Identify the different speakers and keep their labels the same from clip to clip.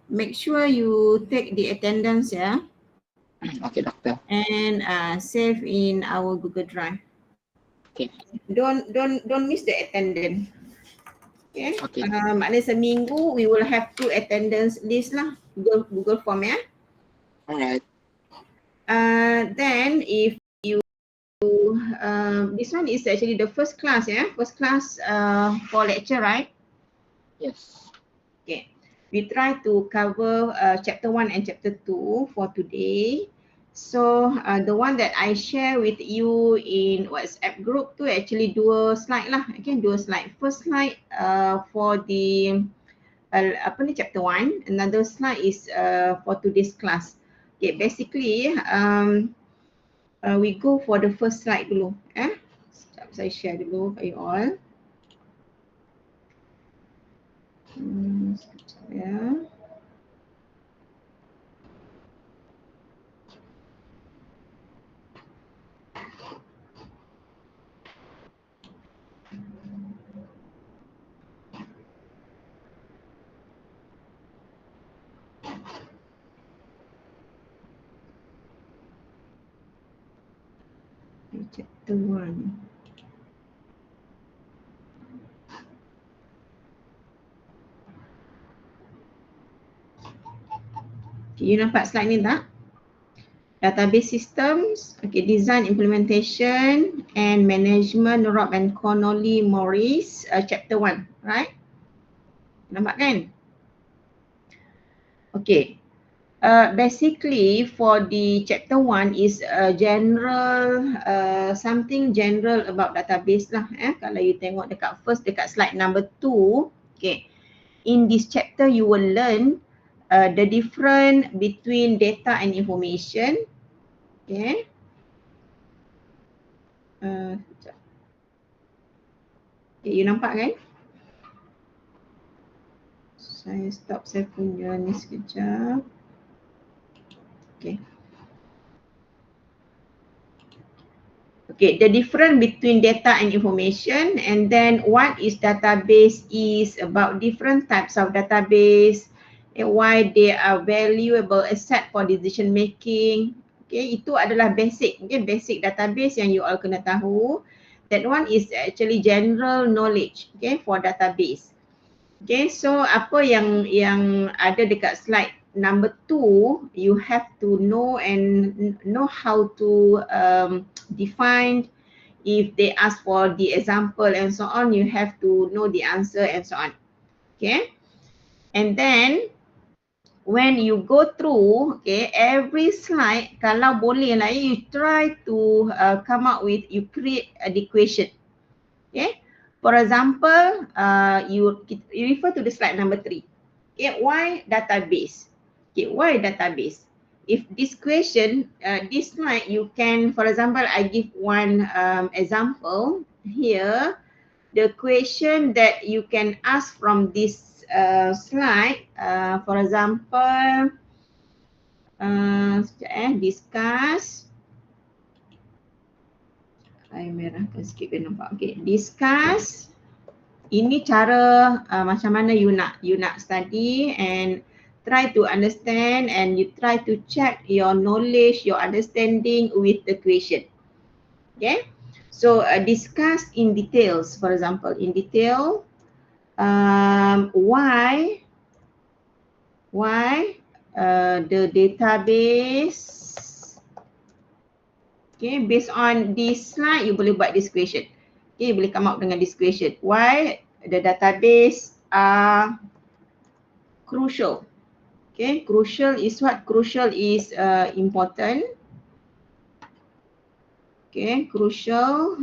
Speaker 1: make sure you take the attendance, yeah.
Speaker 2: Okay, Doctor.
Speaker 1: And save in our Google Drive.
Speaker 2: Okay.
Speaker 1: Don't miss the attendance. Okay.
Speaker 2: Okay.
Speaker 1: Maknanya seminggu we will have 2 attendance list lah, Google Form, ya.
Speaker 2: Alright.
Speaker 1: Then if you this one is actually the first class, yeah, first class for lecture, right?
Speaker 2: Yes.
Speaker 1: Okay, we try to cover chapter 1 and chapter 2 for today. So the one that I share with you in WhatsApp group tu actually 2 slide lah. Okay, 2 slide. First slide for the chapter 1, another slide is for today's class. Okay, basically we go for the first slide dulu. Sekejap saya share dulu for you all. Sekejap ya. Chapter 1. Okay, you nampak slide ni tak? Database systems, okay, design, implementation and management, Rob and Connolly Morris, chapter 1, right? Nampak kan? Okay. Basically for the chapter 1 is general, something general about database lah. Kalau you tengok dekat slide number 2, okay. In this chapter you will learn the difference between data and information. Okay. Okay, you nampak kan? Saya stop saya punya ni sekejap. Okay. Okay, the difference between data and information, and then what is database is, about different types of database, and why they are valuable asset for decision making. Okay, itu adalah basic, okay, basic database yang you all kena tahu. That one is actually general knowledge, okay, for database. Okay, so apa yang ada dekat slide number 2, you have to know and know how to define. If they ask for the example and so on, you have to know the answer and so on. Okay, and then when you go through, okay, every slide, kalau boleh lah, you try to come up with, you create an equation. Okay, for example, you refer to the slide number 3. Okay, why database? Okay, why database? If this question, this slide, you can, for example, I give one example here. The question that you can ask from this slide, for example, discuss. Saya merahkan sikit biar nampak. Okay, discuss. Ini cara macam mana you nak study, and try to understand and you try to check your knowledge, your understanding with the question. Okay, so discuss in details. For example, in detail, why the database. Okay, based on this slide, you boleh buat this question. Okay, boleh come up dengan this question. Why the database are crucial? Okay, crucial is what? Crucial is important. Okay, crucial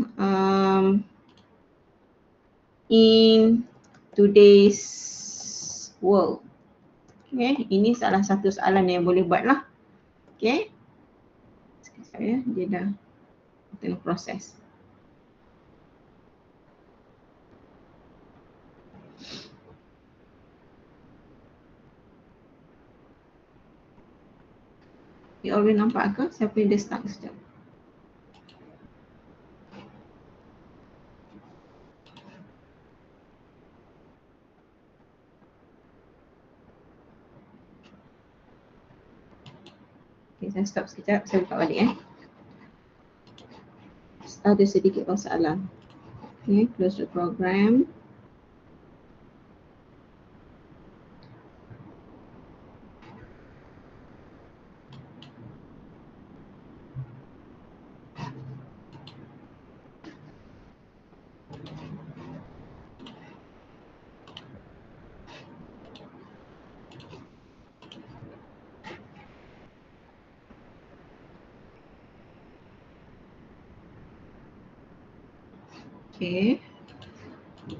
Speaker 1: in today's world. Okay, ini salah satu soalan yang boleh buat lah. Okay, sekejap ya, dia dah tengah proses. You all boleh nampak ke? Siapa yang dah start sekejap? Okay, saya stop sekejap, saya buka balik Ada sedikit masalah. Okay, close the program. Okay,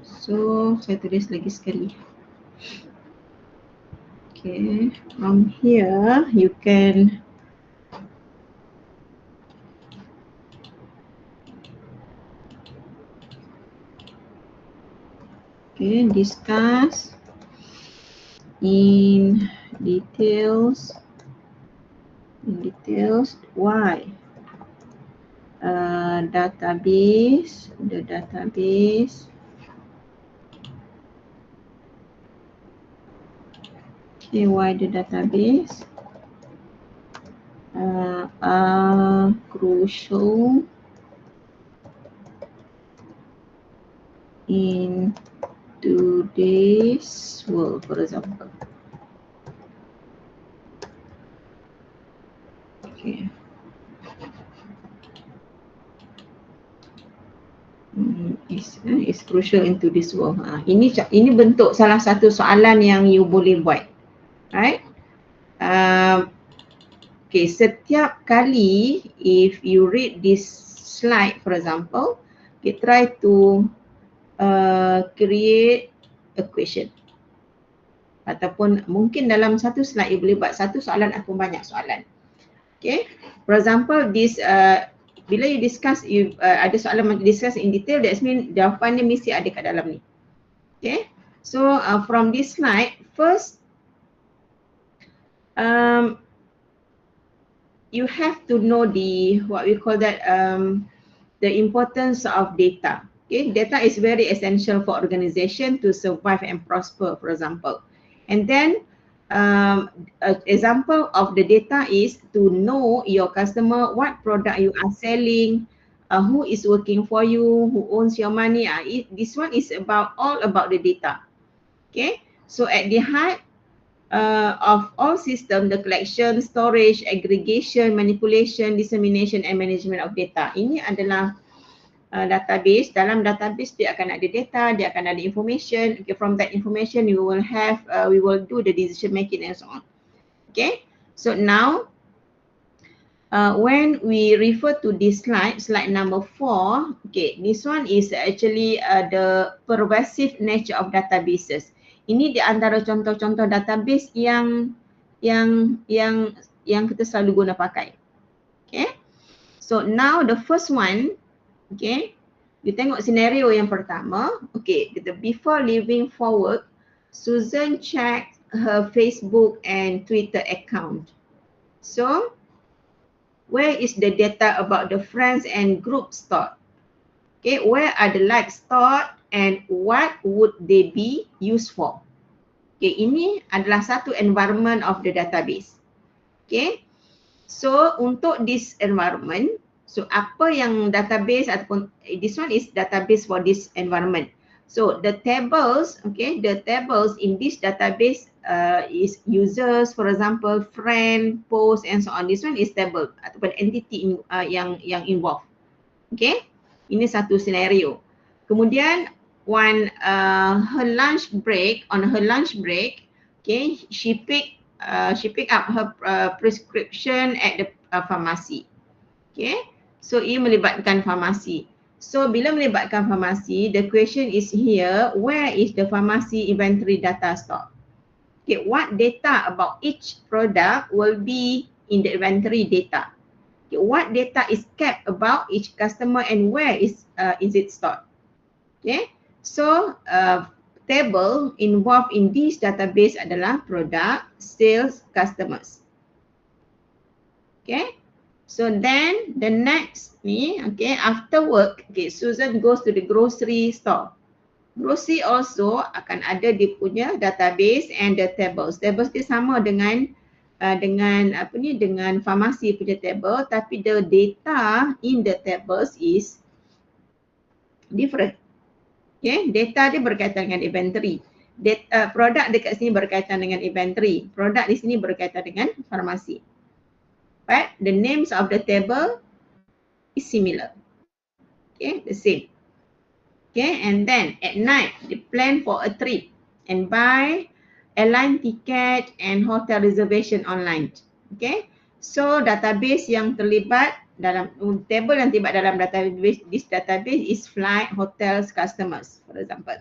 Speaker 1: so saya tulis lagi sekali. Okay, from here you can discuss in details why the database why the database are crucial in today's world, for example. Okay. Is crucial into this world. Ini bentuk salah satu soalan yang you boleh buat, right? Okay, setiap kali if you read this slide, for example, okay, try to create a question. Ataupun mungkin dalam satu slide you boleh buat satu soalan ataupun banyak soalan. Okay, for example, this bila you discuss, ada soalan discuss in detail, that means jawapannya mesti ada kat dalam ni. Okay, so from this slide, first you have to know the what we call that the importance of data. Okay, data is very essential for organization to survive and prosper, for example. And then an example of the data is to know your customer, what product you are selling, who is working for you, who owns your money. This one is all about the data. Okay, so at the heart of all system, the collection, storage, aggregation, manipulation, dissemination and management of data. Ini adalah database. Dalam database dia akan ada data, dia akan ada information. Okay, from that information we will do the decision making and so on. Okay, so now when we refer to this slide number 4, okay, this one is actually the pervasive nature of databases. Ini di antara contoh-contoh database yang kita selalu guna pakai. Okay, so now the first one, okay, you tengok scenario yang pertama. Okay, before leaving for work, Susan checked her Facebook and Twitter account. So where is the data about the friends and groups stored? Okay, where are the likes stored and what would they be used for? Okay, ini adalah satu environment of the database. Okay, so untuk this environment, so apa yang database ataupun this one is database for this environment. So the tables, okay, the tables in this database is users, for example, friend, post and so on. This one is table ataupun entity yang involved. Okay, ini satu scenario. Kemudian on her lunch break, okay, she pick up her prescription at the pharmacy. Okay, so ia melibatkan farmasi. So bila melibatkan farmasi, the question is here, where is the pharmacy inventory data stored? Okay, what data about each product will be in the inventory data? Okay, what data is kept about each customer and where is it stored? Okay, so table involved in this database adalah product, sales, customers. Okay, so then the next ni, okay, after work, okay, Susan goes to the grocery store. Grocery also akan ada dia punya database and the tables. Tables dia sama dengan dengan dengan farmasi punya table, tapi the data in the tables is different. Okay, data dia berkaitan dengan inventory. Produk dekat sini berkaitan dengan inventory. Produk di sini berkaitan dengan farmasi. But the names of the table is similar. Okay, the same. Okay, and then at night they plan for a trip and buy airline ticket and hotel reservation online. Okay, so database yang terlibat dalam table yang terlibat dalam database, this database is flight, hotels, customers, for example.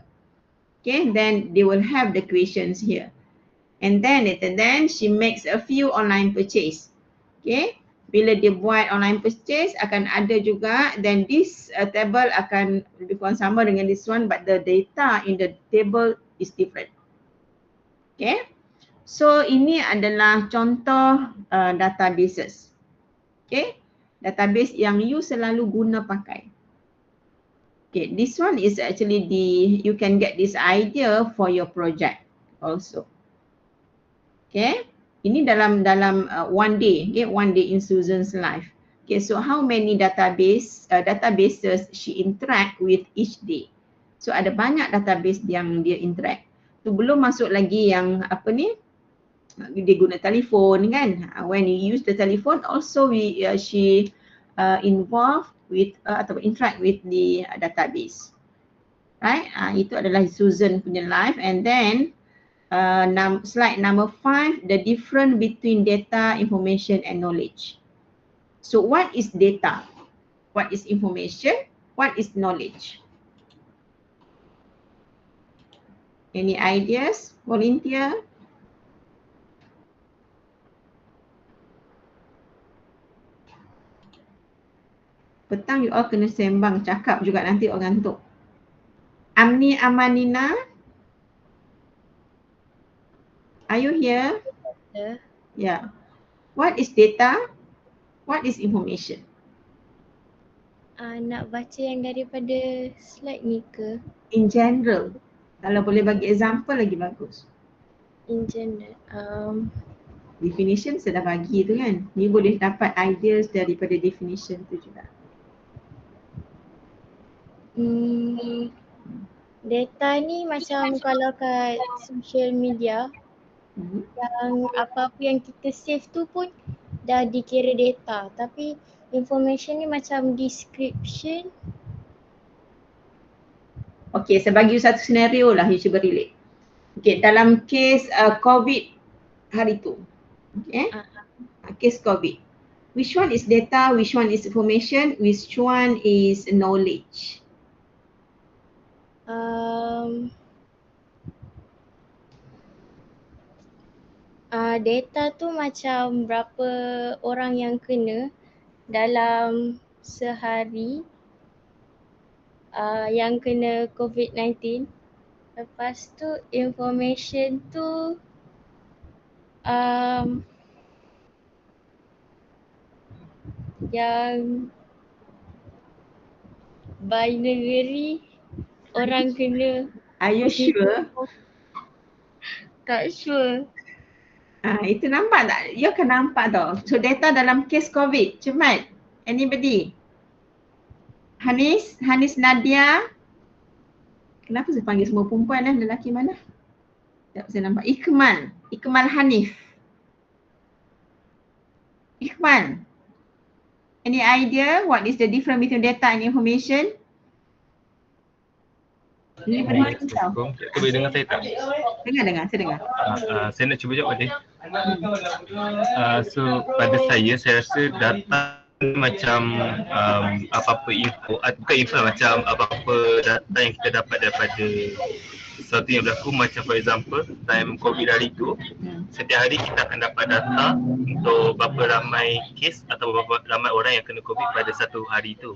Speaker 1: Okay, then they will have the questions here, and then she makes a few online purchase. Okay, bila dia buat online purchase akan ada juga, then this table akan lebih kurang sama dengan this one, but the data in the table is different. Okay, so ini adalah contoh databases. Okay, database yang you selalu guna pakai. Okay, this one is actually you can get this idea for your project also. Okay, ini dalam one day, okay, one day in Susan's life. Okay, so how many databases she interact with each day? So ada banyak database yang dia interact. Tu belum masuk lagi yang dia guna telefon kan. When you use the telephone also she involved with atau interact with the database. Right? Itu adalah Susan punya life. And then slide number 5, the difference between data, information and knowledge. So what is data? What is information? What is knowledge? Any ideas? Volunteer? Petang you all kena sembang, cakap juga nanti orang ngantuk. Amni Amanina? Are you here? Yeah. What is data? What is information?
Speaker 3: Nak baca yang daripada slide ni ke?
Speaker 1: In general. Kalau boleh bagi example lagi bagus.
Speaker 3: In general.
Speaker 1: Definition sudah bagi tu kan. Ni boleh dapat ideas daripada definition tu juga.
Speaker 3: Data ni macam kalau kat social media, yang apa-apa yang kita save tu pun dah dikira data. Tapi information ni macam description.
Speaker 1: Okay, saya bagi you satu senario lah you cuba relate. Okay, dalam case COVID hari tu. Okay, case COVID. Which one is data, which one is information, which one is knowledge?
Speaker 3: Data tu macam berapa orang yang kena dalam sehari yang kena COVID-19. Lepas tu information tu yang binary orang kena.
Speaker 1: Are you sure?
Speaker 3: Tak sure.
Speaker 1: Itu nampak tak? You akan nampak tau. So data dalam case COVID. Cepat. Anybody? Hanis Nadia. Kenapa saya panggil semua perempuan lelaki mana? Tak saya nampak. Ikmal Hanif. Ikmal. Any idea what is the difference between data and information?
Speaker 4: Assalamualaikum. Boleh dengar saya tak?
Speaker 1: Dengar, saya dengar.
Speaker 4: Saya nak cuba jawab tadi. So pada saya rasa data macam apa-apa info, bukan info macam apa-apa data yang kita dapat daripada sesuatu yang berlaku. Macam for example time COVID hari tu, setiap hari kita akan dapat data untuk berapa ramai kes atau berapa ramai orang yang kena COVID pada satu hari tu.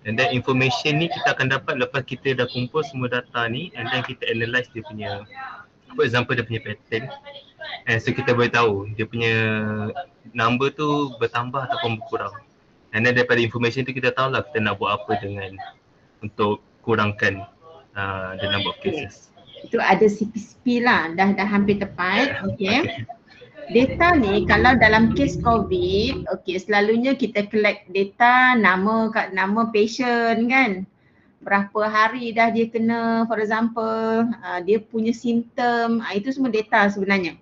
Speaker 4: And then information ni kita akan dapat lepas kita dah kumpul semua data ni, and then kita analyse dia punya, for example dia punya pattern, and so kita boleh tahu dia punya number tu bertambah ataupun berkurang. And then daripada information tu kita tahu lah kita nak buat apa dengan untuk kurangkan the number of cases.
Speaker 1: Itu ada CPCP lah, dah hampir tepat. Okay. Data ni kalau dalam kes COVID, okay, selalunya kita collect data nama patient kan. Berapa hari dah dia kena, for example, dia punya simptom, itu semua data sebenarnya.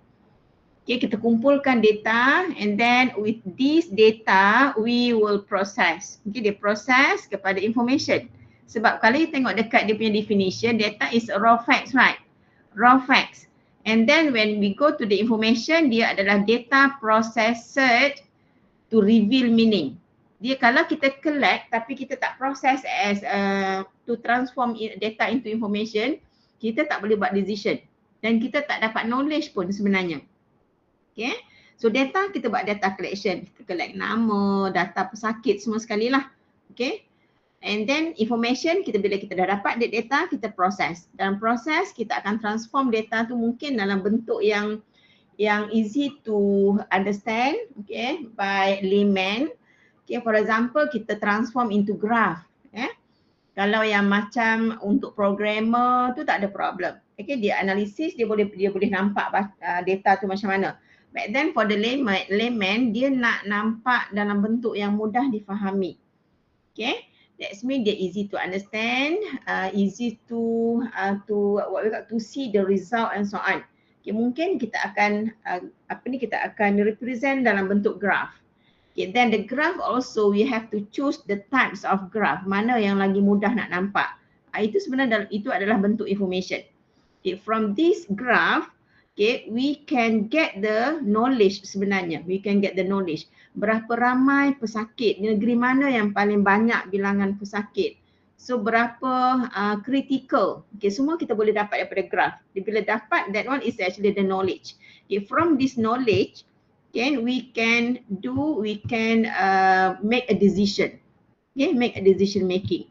Speaker 1: Okay, kita kumpulkan data and then with this data we will process. Okay, dia process kepada information. Sebab kalau you tengok dekat dia punya definition, data is raw facts, right? Raw facts. And then when we go to the information, dia adalah data processed to reveal meaning. Dia kalau kita collect tapi kita tak process as to transform data into information, kita tak boleh buat decision dan kita tak dapat knowledge pun sebenarnya. Okay, so data kita buat data collection, kita collect nama, data pesakit semua sekali lah. Okay, and then information kita bila kita dah dapat data kita proses. Dalam proses kita akan transform data tu mungkin dalam bentuk yang easy to understand, okay, by layman. Okay, for example kita transform into graph. Kalau yang macam untuk programmer tu tak ada problem. Okay, dia analisis dia boleh nampak data tu macam mana. But then for the layman dia nak nampak dalam bentuk yang mudah difahami. Okay, that's mean dia easy to understand, easy to see the result and so on. Okay, mungkin kita akan kita akan represent dalam bentuk graph. Okay, then the graph also we have to choose the types of graph, mana yang lagi mudah nak nampak. Itu sebenarnya itu adalah bentuk information. Okay, from this graph, okay, we can get the knowledge sebenarnya. We can get the knowledge. Berapa ramai pesakit, negeri mana yang paling banyak bilangan pesakit. So berapa critical. Okay, semua kita boleh dapat daripada graph. Bila dapat, that one is actually the knowledge. Okay, from this knowledge, okay, we can make a decision. Okay, make a decision making.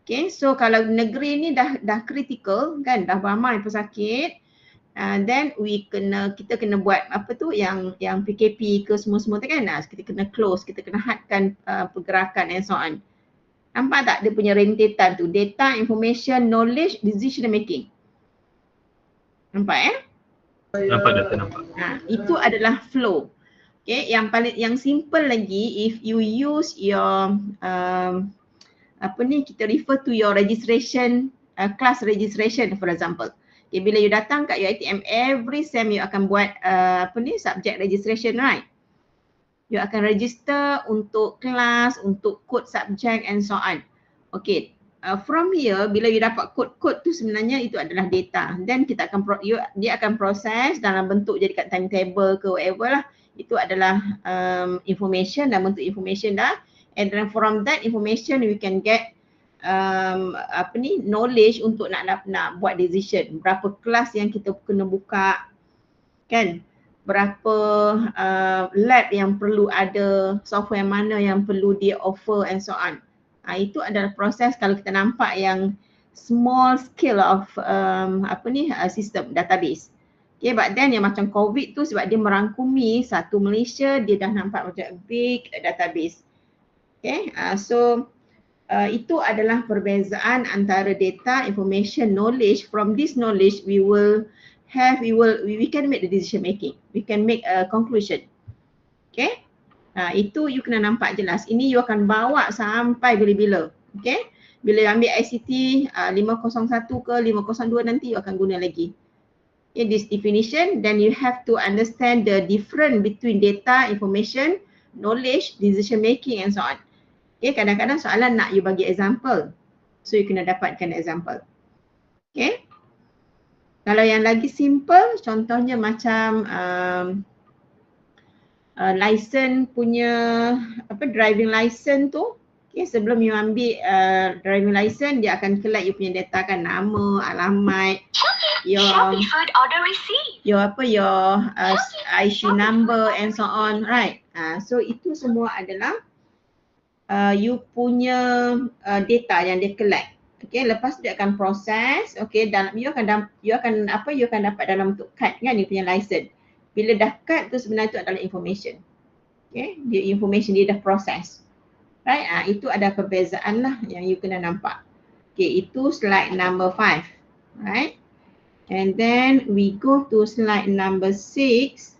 Speaker 1: Okay, so kalau negeri ni dah critical kan, dah ramai pesakit, then kita kena buat apa tu yang PKP ke semua tu kan, kita kena close, kita kena hadkan pergerakan and so on. Nampak tak dia punya rentetan tu, data, information, knowledge, decision making. Nampak
Speaker 4: Nampak data nampak.
Speaker 1: Itu adalah flow. Okay, yang simple lagi, if you use your kita refer to your registration, class registration for example. Okay, bila you datang kat UiTM, every sem you akan buat subject registration, right? You akan register untuk kelas, untuk code subject and so on. Okay, from here bila you dapat code tu sebenarnya itu adalah data. Then kita akan dia akan proses dalam bentuk jadikan timetable ke whatever lah. Itu adalah information dan bentuk information dah. And then from that information we can get knowledge untuk nak buat decision. Berapa kelas yang kita kena buka kan? Berapa lab yang perlu ada, software mana yang perlu dia offer and so on. Itu adalah proses kalau kita nampak yang small scale of sistem database. Okay, but then yang macam COVID tu sebab dia merangkumi satu Malaysia, dia dah nampak macam big database. Okay, so itu adalah perbezaan antara data, information, knowledge. From this knowledge we can make the decision making. We can make a conclusion. Okay, itu you kena nampak jelas. Ini you akan bawa sampai bila-bila. Okay, bila ambil ICT 501 ke 502 nanti you akan guna lagi. Okay, this definition, then you have to understand the difference between data, information, knowledge, decision making and so on. Okay, kadang-kadang soalan nak you bagi example. So you kena dapatkan example. Okay. Kalau yang lagi simple, contohnya macam license punya driving license tu. Okay, sebelum you ambil driving license, dia akan collect you punya data kan, nama, alamat, your IC number and so on, right? So itu semua adalah you punya data yang dia collect. Okay, lepas tu dia akan proses. Okay, dalam you akan dapat dalam bentuk kad kan, you punya license. Bila dah kad tu sebenarnya itu adalah information. Okay, dia information dia dah proses. Right, itu ada perbezaan lah yang you kena nampak. Okay, itu slide number 5. Right, and then we go to slide number 6.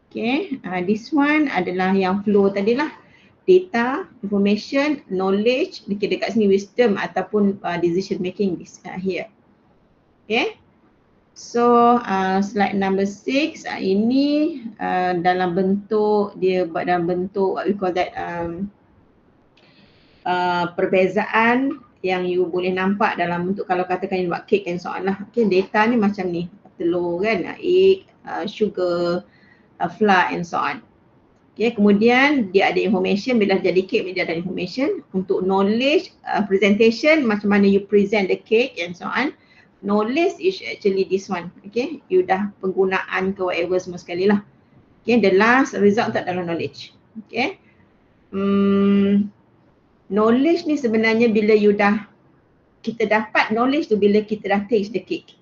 Speaker 1: Okay, this one adalah yang flow tadilah. Data, information, knowledge, dekat sini wisdom ataupun decision making here. Okay. So slide number 6 ini dalam bentuk dia buat dalam bentuk what we call that perbezaan yang you boleh nampak dalam bentuk kalau katakan you buat cake and so on lah. Okay, data ni macam ni, telur kan, egg, sugar, flour and so on. Okay, kemudian dia ada information, bila jadi cake dia ada information. Untuk knowledge, presentation, macam mana you present the cake and so on. Knowledge is actually this one. Okay, you dah penggunaan ke whatever semua sekali lah. Okay, the last result tak dalam knowledge. Okay, knowledge ni sebenarnya bila you dah, kita dapat knowledge tu bila kita dah taste the cake.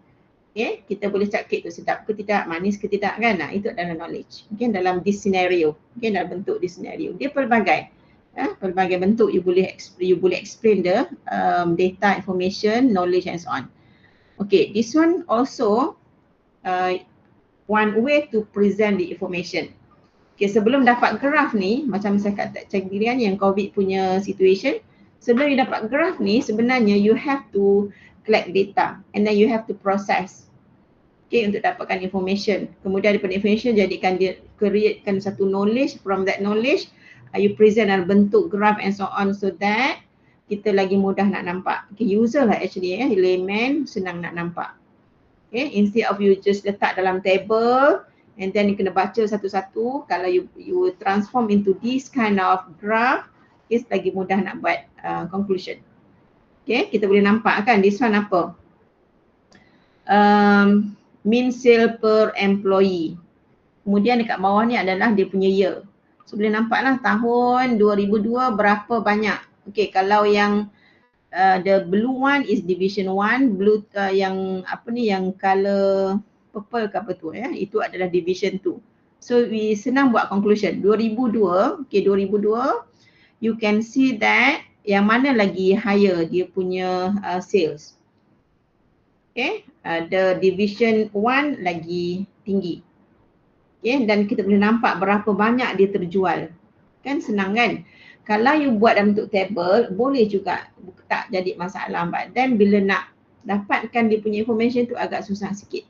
Speaker 1: Okay, kita boleh cakap cake tu sedap ke tidak, manis ke tidak kan, itu adalah knowledge. Okay, dalam this scenario, okay, dalam bentuk this scenario, dia pelbagai, pelbagai bentuk you boleh explain the data, information, knowledge and so on. Okay, this one also one way to present the information. Okay, sebelum dapat graph ni, macam saya kata Cikgu Dirian yang COVID punya situation, sebelum you dapat graph ni sebenarnya you have to collect data and then you have to process. Okay, untuk dapatkan information. Kemudian daripada information jadikan dia, createkan satu knowledge, from that knowledge you present dalam bentuk graph and so on so that kita lagi mudah nak nampak. Okay, user lah actually, layman senang nak nampak. Okay, instead of you just letak dalam table and then you kena baca satu-satu, kalau you transform into this kind of graph, okay, lagi mudah nak buat conclusion. Okay, kita boleh nampak kan this one apa? Mean sale per employee. Kemudian dekat bawah ni adalah dia punya year. So boleh nampaklah tahun 2002 berapa banyak. Okay, kalau yang the blue one is division 1, blue yang apa ni, yang color purple ke apa tu ya, itu adalah division 2. So we senang buat conclusion. 2002, okay, 2002 you can see that yang mana lagi higher dia punya sales. Okay, the division 1 lagi tinggi. Okay, dan kita boleh nampak berapa banyak dia terjual. Kan senang kan? Kalau you buat dalam bentuk table, boleh juga, tak jadi masalah. But then bila nak dapatkan dia punya information tu agak susah sikit.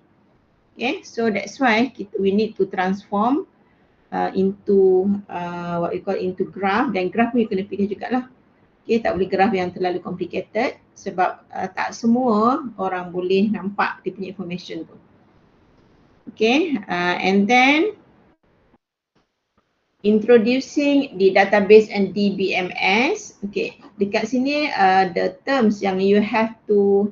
Speaker 1: Okay, so that's why we need to transform into what we call into graph, dan graph ni you kena pilih jugalah. Okay, tak boleh graph yang terlalu complicated sebab tak semua orang boleh nampak dia punya information tu. Okay, and then introducing the database and DBMS. Okay, dekat sini the terms yang you have to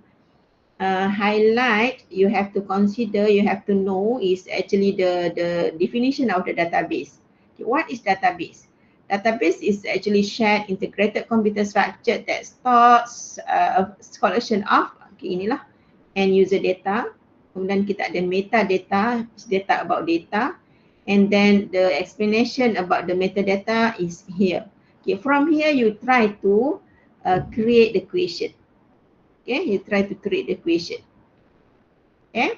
Speaker 1: highlight, you have to consider, you have to know is actually the definition of the database. Okay, what is database? Database is actually shared integrated computer structure that stores a collection of, okay, inilah, end user data. Kemudian kita ada metadata, data about data. And then the explanation about the metadata is here. Okay, from here you try to create the equation. Okay, you try to create the equation. Okay,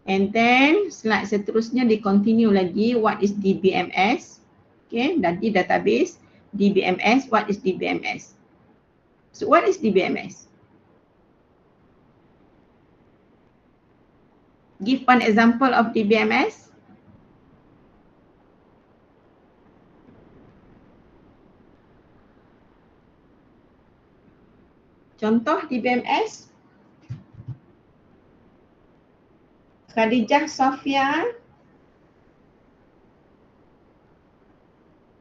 Speaker 1: and then slide seterusnya di continue lagi, what is DBMS? Okay, tadi database, DBMS, what is DBMS? So what is DBMS? Give one example of DBMS. Contoh DBMS. Khadijah Sofia,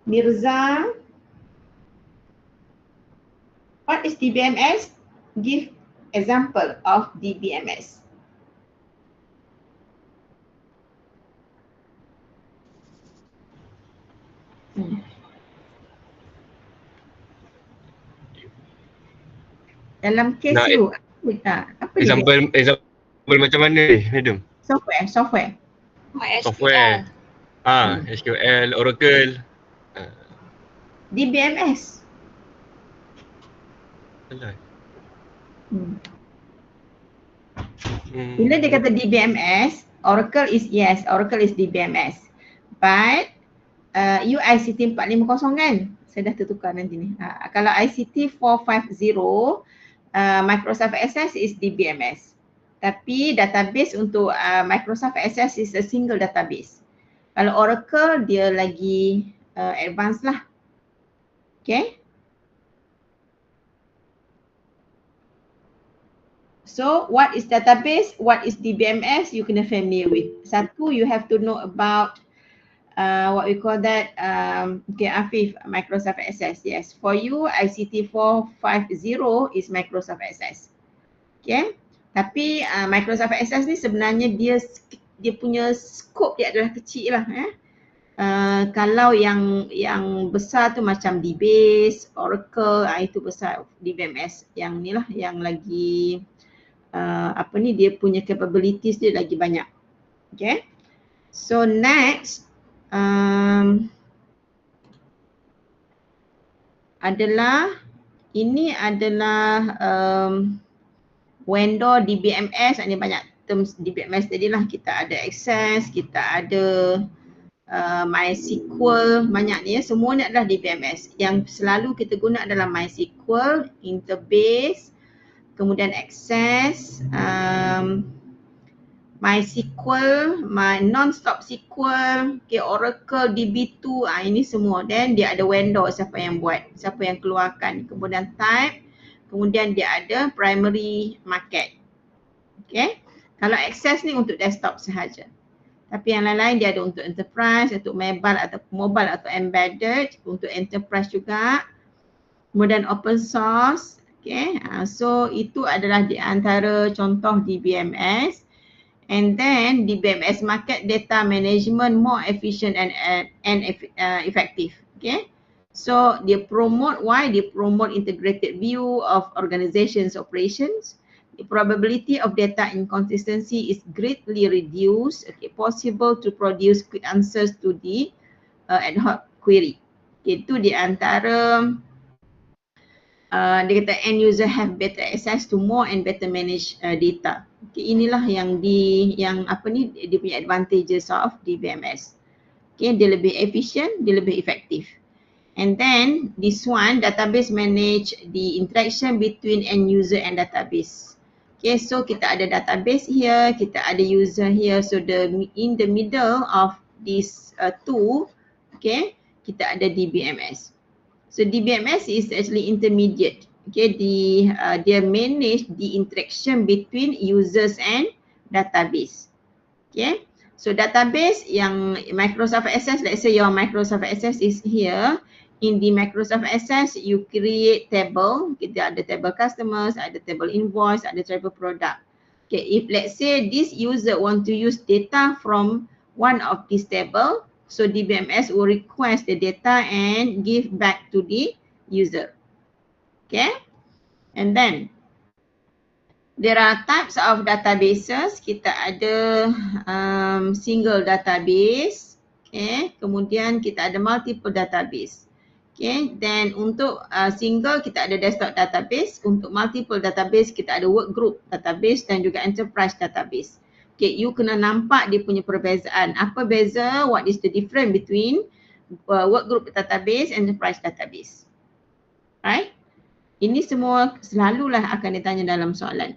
Speaker 1: Mirza. What is DBMS? Give example of DBMS. Dalam case
Speaker 5: Nah,
Speaker 1: you, apa dia?
Speaker 5: Example macam mana ni, madam?
Speaker 1: Software.
Speaker 5: Software. SQL, Oracle.
Speaker 1: DBMS.
Speaker 5: Alah.
Speaker 1: Bila dia kata DBMS, Oracle is yes, Oracle is DBMS. But you ICT 450 kan? Saya dah tertukar nanti ni. Kalau ICT 450, Microsoft Access is DBMS. Tapi database untuk Microsoft Access is a single database. Kalau Oracle dia lagi advanced lah. Okay. So what is database? What is DBMS? You kena familiar with. Satu, you have to know about what we call that, okay, Afif, Microsoft Access. Yes, for you ICT 450 is Microsoft Access. Okay, tapi Microsoft Access ni sebenarnya dia punya scope dia adalah kecil lah. Kalau yang besar tu macam DBase, Oracle, itu besar. DBMS yang ni lah yang lagi dia punya capabilities dia lagi banyak. Okay, so next ini adalah vendor DBMS. Ini banyak terms DBMS tadi lah. Kita ada Access, kita ada MySQL, banyak ni ya. Semua ni adalah DBMS. Yang selalu kita guna adalah MySQL, Interbase, kemudian Access, MySQL, Non-Stop SQL, okay, Oracle DB2, ini semua. Then dia ada vendor, siapa yang buat, siapa yang keluarkan. Kemudian type, kemudian dia ada primary market. Okay, kalau Access ni untuk desktop sahaja. Tapi yang lain-lain dia ada untuk enterprise, untuk mobile atau embedded, untuk enterprise juga. Kemudian open source. Okay, so itu adalah di antara contoh DBMS. And then DBMS market data management more efficient and effective. Okay, so dia promote, why? Dia promote integrated view of organizations operations. The probability of data inconsistency is greatly reduced. Okay, possible to produce quick answers to the ad hoc query. Okay, itu di antara dia kata end user have better access to more and better manage data. Okay, inilah yang dia punya advantages of DBMS. Okay, dia lebih efficient, dia lebih efektif. And then this one, database manage the interaction between end user and database. Okay, so kita ada database here, kita ada user here. So in the middle of these two, okay, kita ada DBMS. So DBMS is actually intermediate. Okay, dia manage the interaction between users and database. Okay, so database yang Microsoft Access, let's say your Microsoft Access is here. In the Microsoft Access, you create table. Kita ada table customers, ada table invoice, ada table product. Okay, if let's say this user want to use data from one of this table, so DBMS will request the data and give back to the user. Okay, and then there are types of databases. Kita ada single database. Okay, kemudian kita ada multiple database. Okay, then untuk single kita ada desktop database. Untuk multiple database kita ada workgroup database dan juga enterprise database. Okay, you kena nampak dia punya perbezaan. Apa beza? What is the difference between workgroup database and enterprise database? Right? Ini semua selalulah akan ditanya dalam soalan.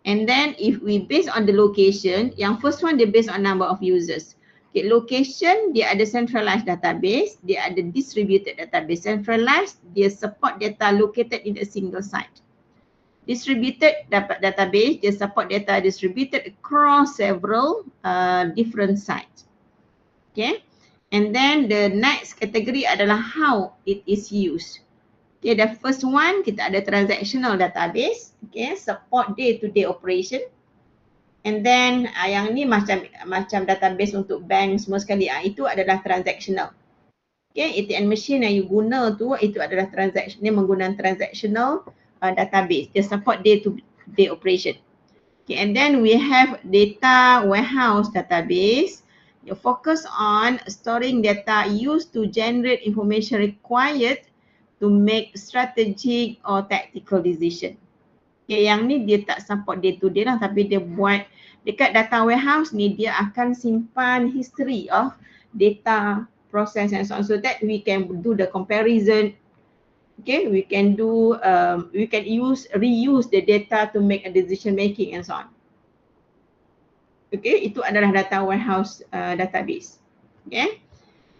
Speaker 1: And then if we based on the location, yang first one dia based on number of users. Okay, location dia ada centralized database, dia ada distributed database. Centralized dia support data located in a single site. Distributed database dia support data distributed across several different sites. Okay, and then the next category adalah how it is used. Okay, the first one kita ada transactional database. Okay, support day-to-day operation. And then yang ni macam database untuk bank semua sekali. Itu adalah transactional. Okay, ATM machine yang you guna tu itu adalah transaction. Dia menggunakan transactional database. Dia support day-to-day operation. Okay, and then we have data warehouse database. You focus on storing data used to generate information required to make strategic or tactical decision. Okay, yang ni dia tak support day to day lah, tapi dia buat dekat data warehouse ni dia akan simpan history of data process and so on, so that we can do the comparison. Okay, we can do we can reuse the data to make a decision making and so on. Okay, itu adalah data warehouse database. Okay,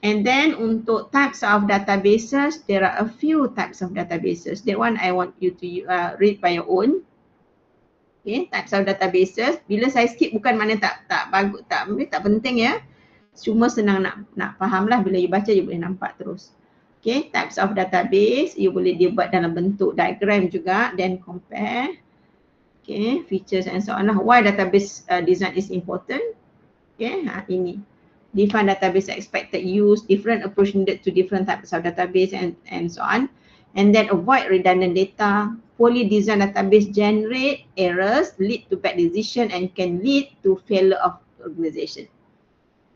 Speaker 1: and then untuk types of databases, there are a few types of databases. That one I want you to read by your own. Okay, types of databases. Bila saya skip bukan mana tak bagus, tak penting ya. Cuma senang nak faham lah, bila you baca you boleh nampak terus. Okay, types of database, you boleh dia buat dalam bentuk diagram juga, then compare. Okay, features and so on lah. Why database design is important. Okay, ini. Define database expected use, different approach needed to different types of database and so on. And then avoid redundant data. Poorly designed database generate errors, lead to bad decision and can lead to failure of organization.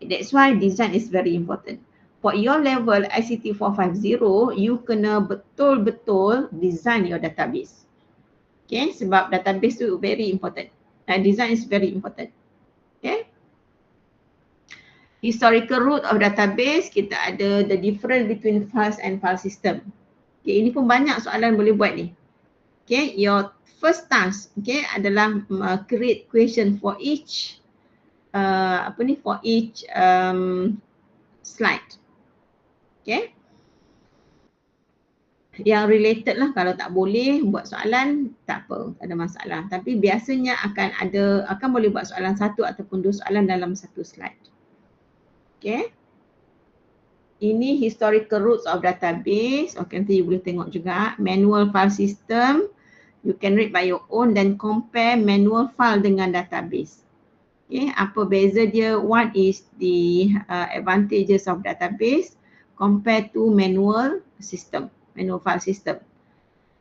Speaker 1: That's why design is very important. For your level ICT 450, you kena betul-betul design your database. Okay, sebab database tu very important. Design is very important. Okay. Historical root of database, kita ada the difference between files and file system. Okay, ini pun banyak soalan boleh buat ni. Okay, your first task, okay, adalah create question for each slide. Okay. Yang related lah, kalau tak boleh buat soalan tak apa, tak ada masalah. Tapi biasanya akan boleh buat soalan satu ataupun dua soalan dalam satu slide. Okay. Ini historical roots of database. Okay, nanti you boleh tengok juga. Manual file system, you can read by your own, then compare manual file dengan database. Okay, apa beza dia? What is the advantages of database compared to manual system, manual file system.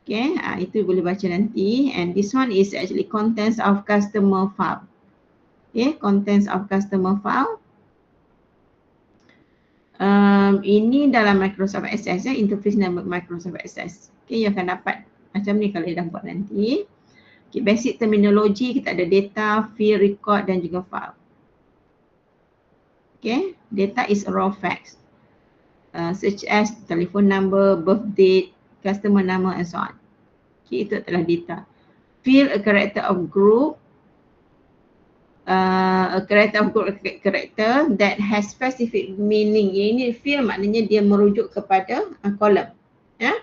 Speaker 1: Okay, itu boleh baca nanti. And this one is actually contents of customer file. Okay, contents of customer file. Ini dalam Microsoft Access ya, interface dalam Microsoft Access. Okay, you akan dapat macam ni kalau you dah buat nanti. Okay, basic terminology, kita ada data, field, record dan juga file. Okay, data is raw facts. Such as telephone number, birth date, customer nama and so on. Okay, itu adalah data. Field, a character of group. A character of group character that has specific meaning. Ini field maknanya dia merujuk kepada column. Ya?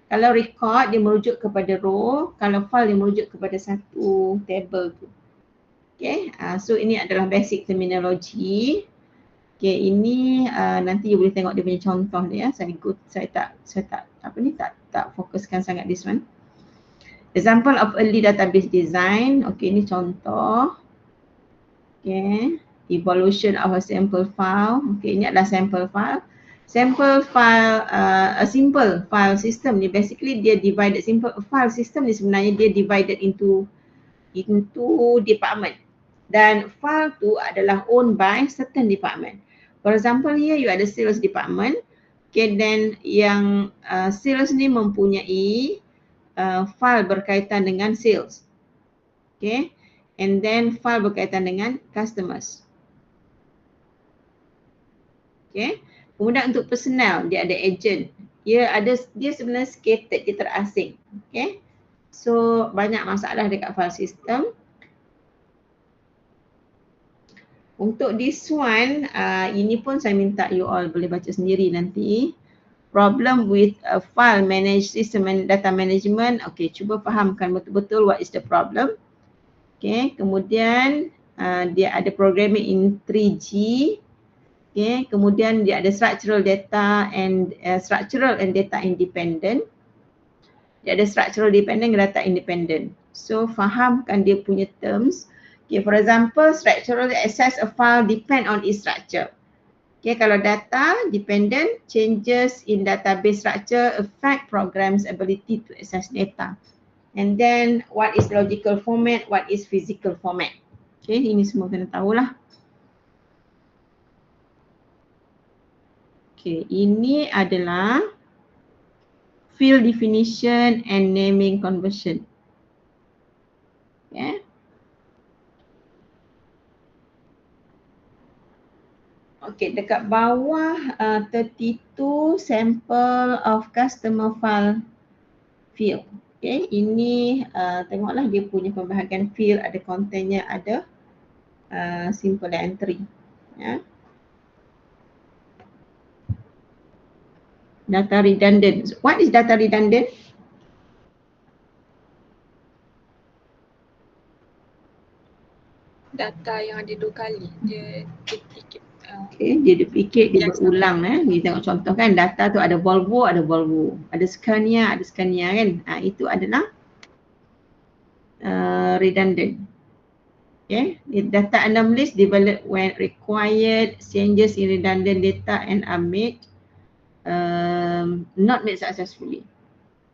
Speaker 1: Kalau record dia merujuk kepada row, kalau file dia merujuk kepada satu table tu. Okay, so ini adalah basic terminology. Okay, ini nanti you boleh tengok dia punya contoh dia. Saya tak fokuskan sangat this one. Example of early database design. Okay, ini contoh. Okay, evolution of a sample file. Okay, ini adalah sample file. Sample file, a simple file system ni basically dia divided, simple file system ni sebenarnya dia divided into department. Dan file tu adalah owned by certain department. For example, here you ada sales department. Okay, then yang sales ni mempunyai file berkaitan dengan sales. Okay, and then file berkaitan dengan customers. Okay, kemudian untuk personnel dia ada agent. Dia sebenarnya scattered, dia terasing. Okay, so banyak masalah dekat file system. Untuk this one, ini pun saya minta you all boleh baca sendiri nanti. Problem with a file managed system and data management. Okay, cuba fahamkan betul-betul what is the problem. Okay, kemudian dia ada programming in 3G. Okay, kemudian dia ada structural and data independent. Dia ada structural dependent dan data independent. So fahamkan dia punya terms. Okay, for example, structural access a file depend on its structure. Okay, kalau data dependent, changes in database structure affect program's ability to access data. And then what is logical format, what is physical format. Okay, ini semua kena tahulah. Okay, ini adalah field definition and naming conversion. Okay, dekat bawah 32 sample of customer file field. Okay, ini tengoklah dia punya pembahagian field, ada kontennya, ada simple entry. Ya. Data redundant. What is data redundant?
Speaker 6: Data yang ada 2 kali, dia duplicate.
Speaker 1: Okay, dia duplicate, dia berulang. Kita tengok contoh kan, data tu ada Volvo, ada Scania, kan. Itu adalah redundant. Okay, data anomalous developed when required changes in redundant data and are made not made successfully.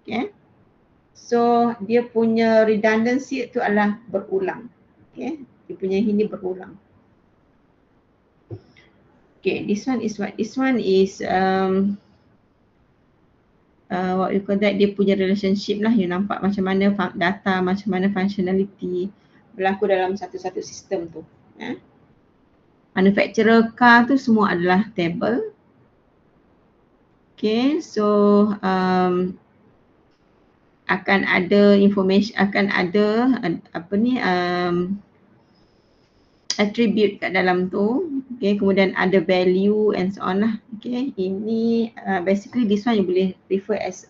Speaker 1: Okay, so dia punya redundancy itu adalah berulang. Okay, dia punya ini berulang. Okay, this one is what? This one is what you call that, dia punya relationship lah. You nampak macam mana data, macam mana functionality berlaku dalam satu-satu sistem tu. Manufacturer car tu semua adalah table. Okay, so akan ada information, akan ada attribute kat dalam tu. Okay, kemudian ada value and so on lah. Okay, ini basically this one you boleh refer as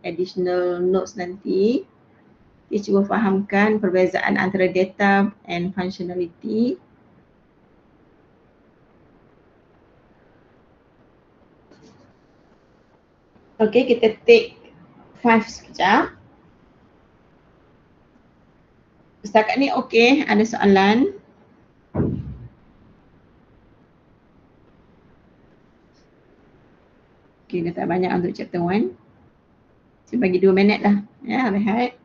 Speaker 1: additional notes nanti. Dia cuba fahamkan perbezaan antara data and functionality. Okay, kita take 5 sekejap. Setakat ni okay, ada soalan? Okay, dah tak banyak untuk chapter 1. Saya bagi 2 minit lah. Ya, rehat.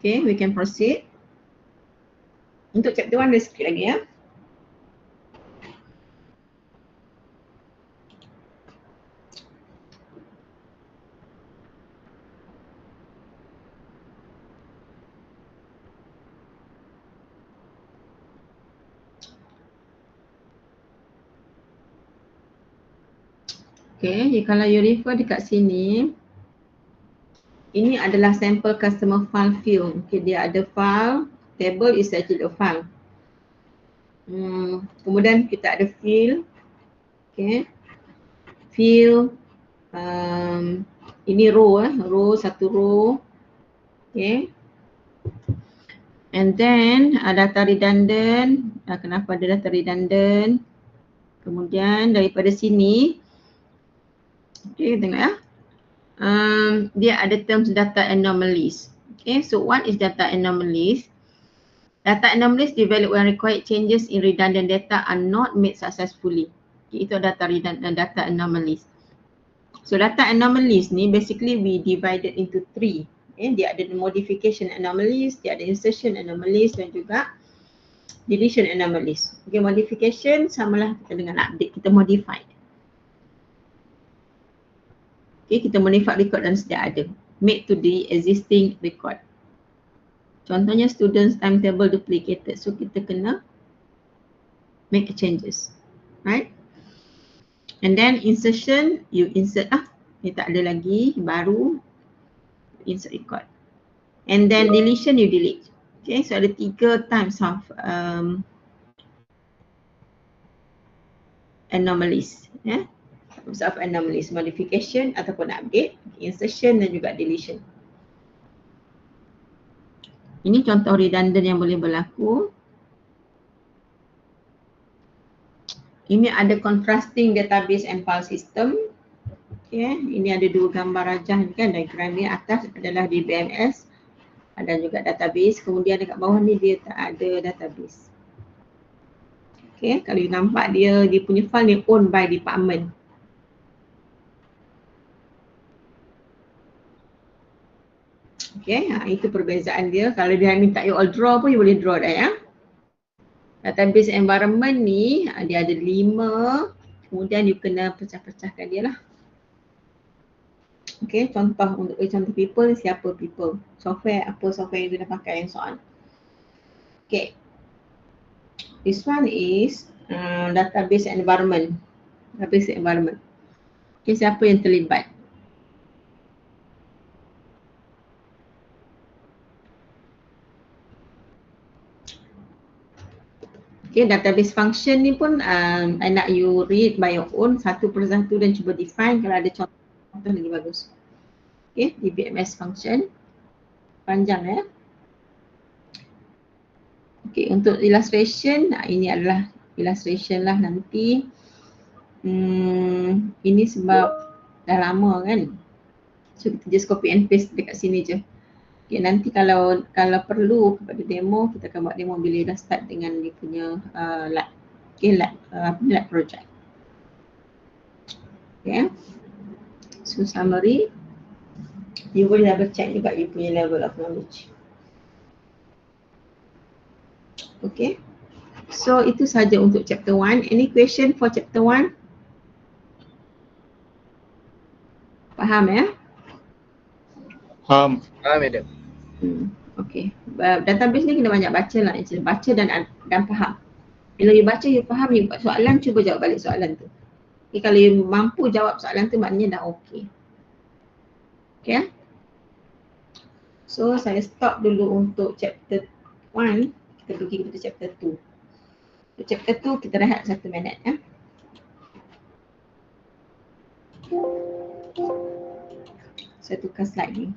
Speaker 1: Okay, we can proceed. Untuk chapter 1 ada sikit lagi ya. Okay, kalau you refer dekat sini, ini adalah sampel customer file field. Okay, dia ada file, table is actually a file. Kemudian kita ada field. Okay, field, ini row, row, satu row. Okay, and then data redundant. Kenapa ada data redundant? Kemudian daripada sini, okay, tengok ya. Dia ada terms data anomalies. Okay, so what is data anomalies? Data anomalies develop when required changes in redundant data are not made successfully. Okay, itu data redundant, data anomalies. So data anomalies ni basically we divided into three. Okay, dia ada modification anomalies, dia ada insertion anomalies dan juga deletion anomalies. Okay, modification samalah kita dengan update, kita modify. Okay, kita modify record dan sedia ada. Made to the existing record. Contohnya students timetable duplicated. So kita kena make changes. Right? And then insertion, you insert ni tak ada lagi, baru insert record. And then deletion, you delete. Okay, so ada 3 times of anomalies. Yeah? Of anomalies, modification ataupun update, insertion dan juga deletion. Ini contoh redundant yang boleh berlaku. Ini ada contrasting database and file system. Okay, ini ada 2 gambar rajah ni kan, diagram ni atas adalah DBMS dan juga database, kemudian dekat bawah ni dia tak ada database. Okay, kalau you nampak dia punya file ni owned by department. Okay, itu perbezaan dia. Kalau dia minta you all draw pun you boleh draw dah ya. Database environment ni dia ada 5, kemudian you kena pecah-pecahkan dia lah. Okay, contoh untuk contoh people, siapa people, software, apa software yang you nak pakai and so on. Okay, this one is database environment. Database environment. Okay, siapa yang terlibat? Okay, database function ni pun I nak you read by your own satu persatu dan cuba define. Kalau ada contoh lagi bagus. Okay, DBMS function. Panjang ya. Okay, untuk illustration, ini adalah illustration lah nanti. Ini sebab dah lama kan. So kita just copy and paste dekat sini je. Okay, nanti kalau perlu kepada demo, kita akan buat demo bila dah start dengan dia punya lab. Okay, lab project. Okay. So summary, you boleh double check juga you punya level of knowledge. Okay. So itu saja untuk chapter 1. Any question for chapter 1? Faham ya?
Speaker 2: Faham, madam.
Speaker 1: Okay. Database ni kena banyak baca lah. Baca dan faham. Bila you baca, you faham, you buat soalan, cuba jawab balik soalan tu. Okay, kalau you mampu jawab soalan tu maknanya dah okay. Okay. So saya stop dulu untuk chapter 1. Kita pergi kepada chapter 2. Untuk chapter 2 kita rehat 1 minit ya. Saya tukar slide ni.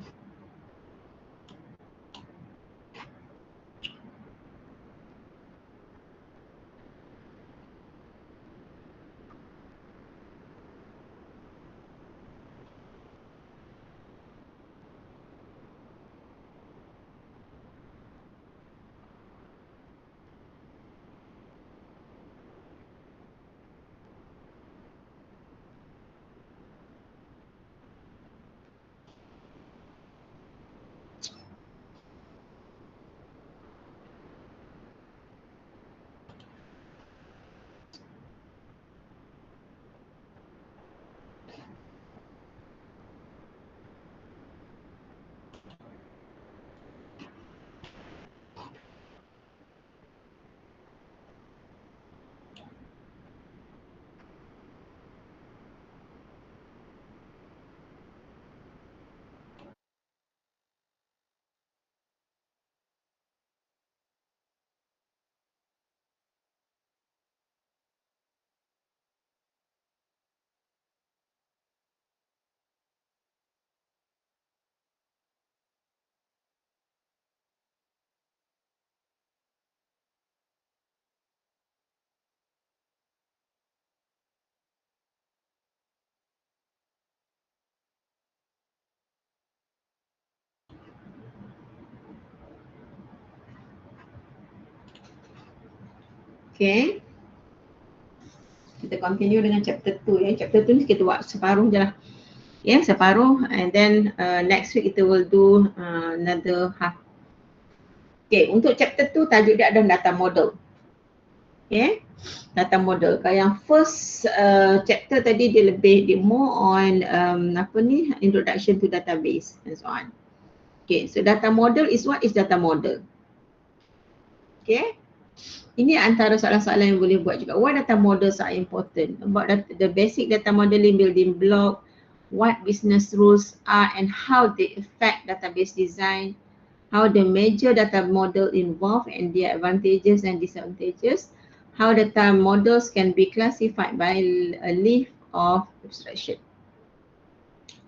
Speaker 1: Okay. Kita continue dengan chapter 2 ya. Chapter 2 ni kita buat separuh je lah. Ya, separuh, and then next week kita will do another half. Okay, untuk chapter 2 tajuk dia adalah data model. Okay, data model. Kalau yang first chapter tadi dia more on introduction to database and so on. Okay, so data model is what is data model? Okay, ini antara soalan-soalan yang boleh buat juga. Why data models are important? About the basic data modeling building block, what business rules are and how they affect database design, how the major data model involved and their advantages and disadvantages, how data models can be classified by a list of abstraction.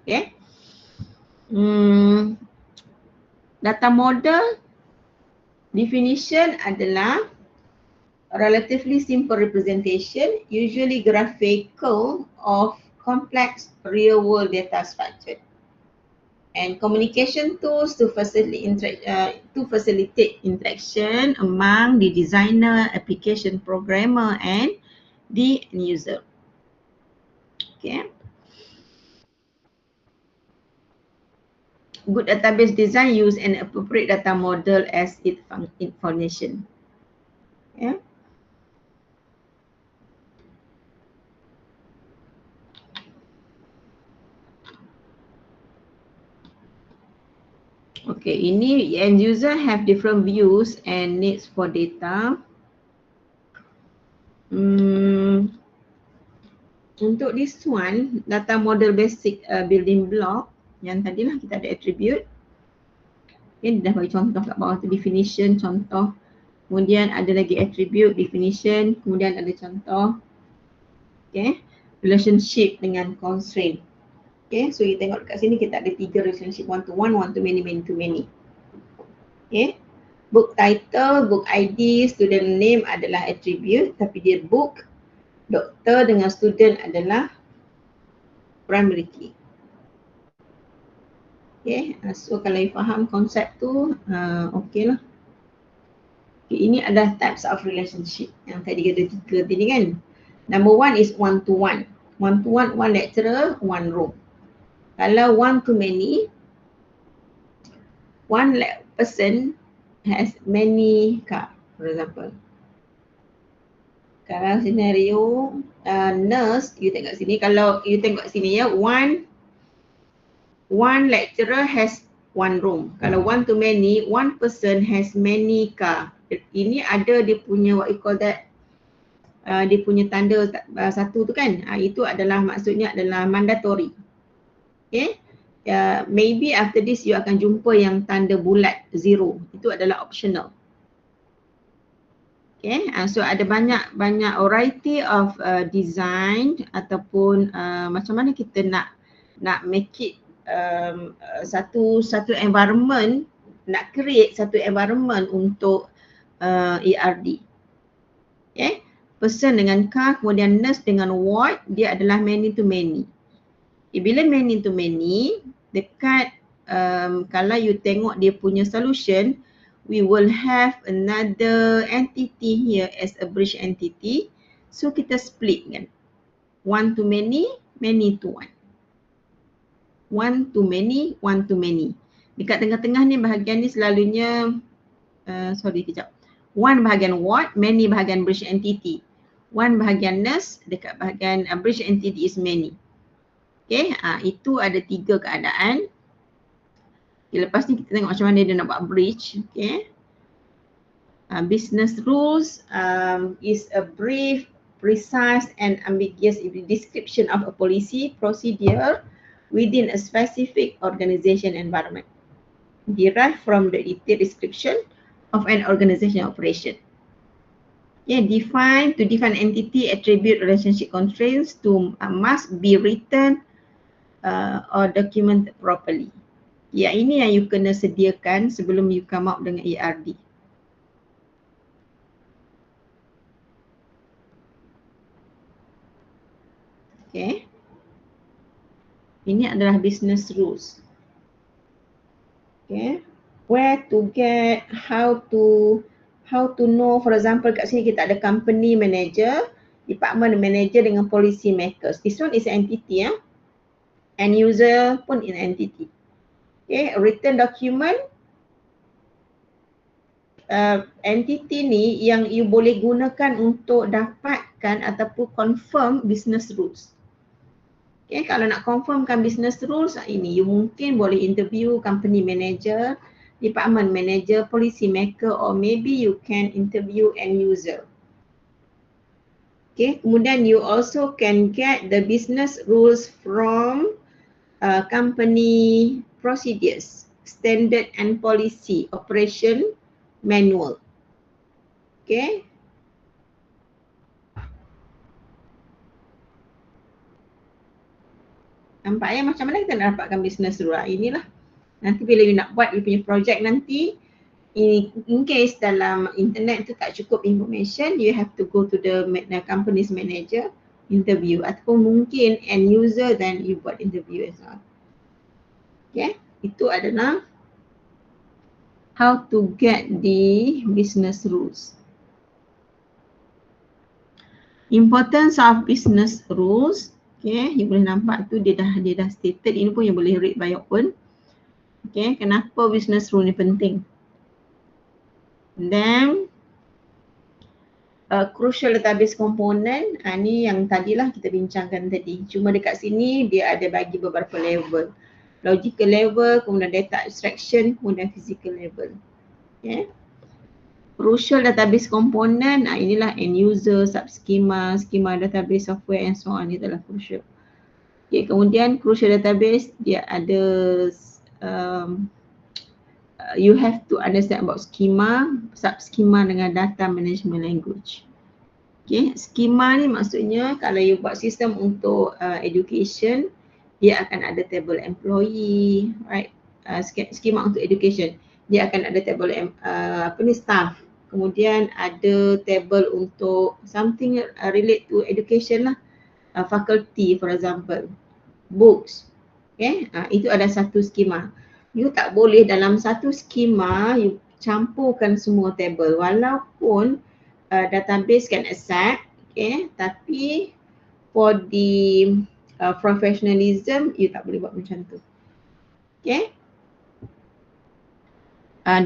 Speaker 1: Okay. Data model definition adalah relatively simple representation, usually graphical, of complex real-world data structure, and communication tools to facilitate interaction among the designer, application programmer, and the user. Okay. Good database design use an appropriate data model as its foundation. Yeah. Okay, ini end user have different views and needs for data. Untuk this one, data model basic building block, yang tadilah kita ada attribute. Okay, dah bagi contoh kat bawah tu, definition, contoh. Kemudian ada lagi attribute, definition, kemudian ada contoh. Okay, relationship dengan constraint. Okay, so kita tengok dekat sini kita ada 3 relationship, one to one to many, many to many. Okay, book title, book ID, student name adalah attribute tapi dia book. Doktor dengan student adalah primary key. Okay, so kalau you faham konsep tu, okay lah. Okay, ini adalah types of relationship yang tadi ada 3 tadi kan. Number 1 is one to one. One to one, one lecturer, one room. Kalau one to many, one person has many car, for example. Kalau senario nurse, you tengok sini, kalau you tengok sini ya, one lecturer has one room. Kalau one to many, one person has many car. Ini ada dia punya what you call that, dia punya tanda satu tu kan, itu adalah maksudnya adalah mandatory. Okay, maybe after this you akan jumpa yang tanda bulat zero, itu adalah optional. Okay, so ada banyak variety of design ataupun macam mana kita nak make it satu environment, nak create satu environment untuk ERD. Okay, person dengan car, kemudian nurse dengan ward, dia adalah many to many. Bila many to many, dekat kalau you tengok dia punya solution, we will have another entity here as a bridge entity. So kita split kan. One to many, many to one. One to many, one to many. Dekat tengah-tengah ni bahagian ni selalunya, one bahagian ward, many bahagian bridge entity. One bahagian nurse, dekat bahagian bridge entity is many. Okay, itu ada 3 keadaan. Okay, lepas ni kita tengok macam mana dia nak buat bridge. Okay, business rules is a brief, precise and ambiguous description of a policy procedure within a specific organization environment, derived from the detailed description of an organization operation. Yeah, to define entity, attribute, relationship constraints to must be written or documented properly. Ya, ini yang you kena sediakan sebelum you come up dengan ERD. Okay. Ini adalah business rules. Okay. Where to get, how how to know, for example kat sini kita ada company manager, department manager dengan policy makers. This one is entity, end user pun in entity. Okay, written document, entity ni yang you boleh gunakan untuk dapatkan ataupun confirm business rules. Okay, kalau nak confirmkan business rules, ini you mungkin boleh interview company manager, department manager, policy maker, or maybe you can interview end user. Okay, kemudian you also can get the business rules from company procedures, standard and policy, operation manual. Okay. Nampak ya macam mana kita nak dapatkan business rule? Inilah. Nanti bila you nak buat you punya project nanti, in case dalam internet tu tak cukup information, you have to go to the company's manager, interview, ataupun mungkin end user dan you buat interview as well. Okay, itu adalah how to get the business rules. Importance of business rules. Okay, you boleh nampak tu dia dah stated, ini pun you boleh read by your own. Okay, kenapa business rule ni penting? Then crucial database component, ni yang tadilah kita bincangkan tadi. Cuma dekat sini dia ada bagi beberapa level. Logical level, kemudian data abstraction, kemudian physical level. Okay. Crucial database component, inilah end user, subschema, schema database software and so on, itulah crucial. Okay, kemudian crucial database dia ada you have to understand about schema, subschema dengan data management language. Okay, schema ni maksudnya kalau you buat sistem untuk education, dia akan ada table employee, right? Schema untuk education, dia akan ada table staff. Kemudian ada table untuk something relate to education lah, faculty for example, books. Okay, itu ada satu schema. You tak boleh dalam satu skema you campurkan semua table, walaupun database can accept, okay, tapi for the professionalism you tak boleh buat macam tu. Okay,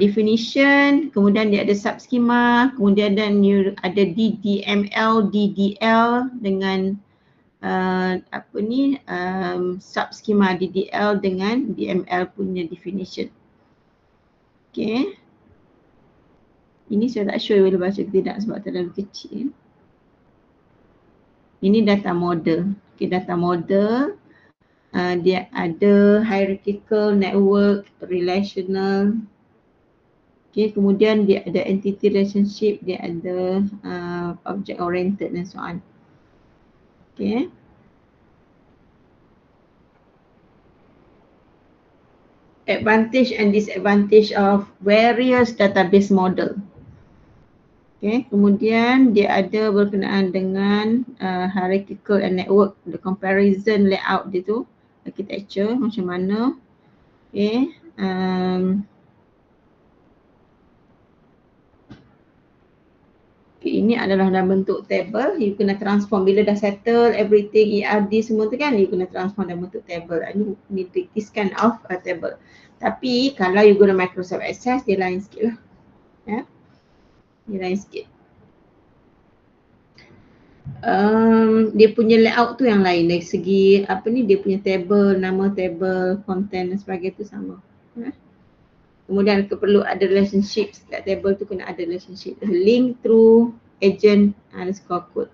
Speaker 1: definition, kemudian dia ada subskema, kemudian dan you ada DDML, DDL dengan subskema DDL dengan DML punya definition. Okay, ini saya tak sure boleh baca ke tidak sebab terlalu kecil. Ini data model. Okay, data model dia ada hierarchical, network, relational. Okay, kemudian dia ada entity relationship, dia ada object oriented dan so on. Okay. Advantage and disadvantage of various database model. Okay, kemudian dia ada berkenaan dengan hierarchical and network, the comparison layout dia tu, architecture macam mana. Okay, okay, ini adalah dalam bentuk table, you kena transform bila dah settle everything, ERD semua tu kan, you kena transform dalam bentuk table. Ini this kind of table. Tapi kalau you guna Microsoft Access, dia lain sikit lah. Ya, dia lain sikit. Dia punya layout tu yang lain dari segi dia punya table, nama table, content dan sebagainya tu sama. Ya. Kemudian perlu ada relationship kat table tu, kena ada relationship, link through agent underscore code.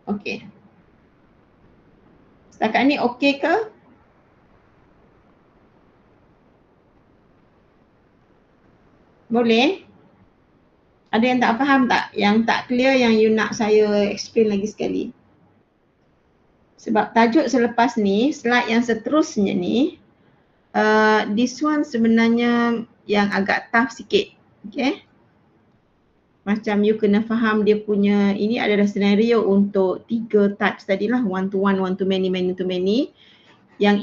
Speaker 1: Okay. Setakat ni okey ke? Boleh? Ada yang tak faham tak? Yang tak clear yang you nak saya explain lagi sekali? Sebab tajuk selepas ni, slide yang seterusnya ni, this one sebenarnya yang agak tough sikit. Okay? Macam you kena faham dia punya, ini adalah senario untuk 3 types tadilah, one to one, one to many, many to many. Yang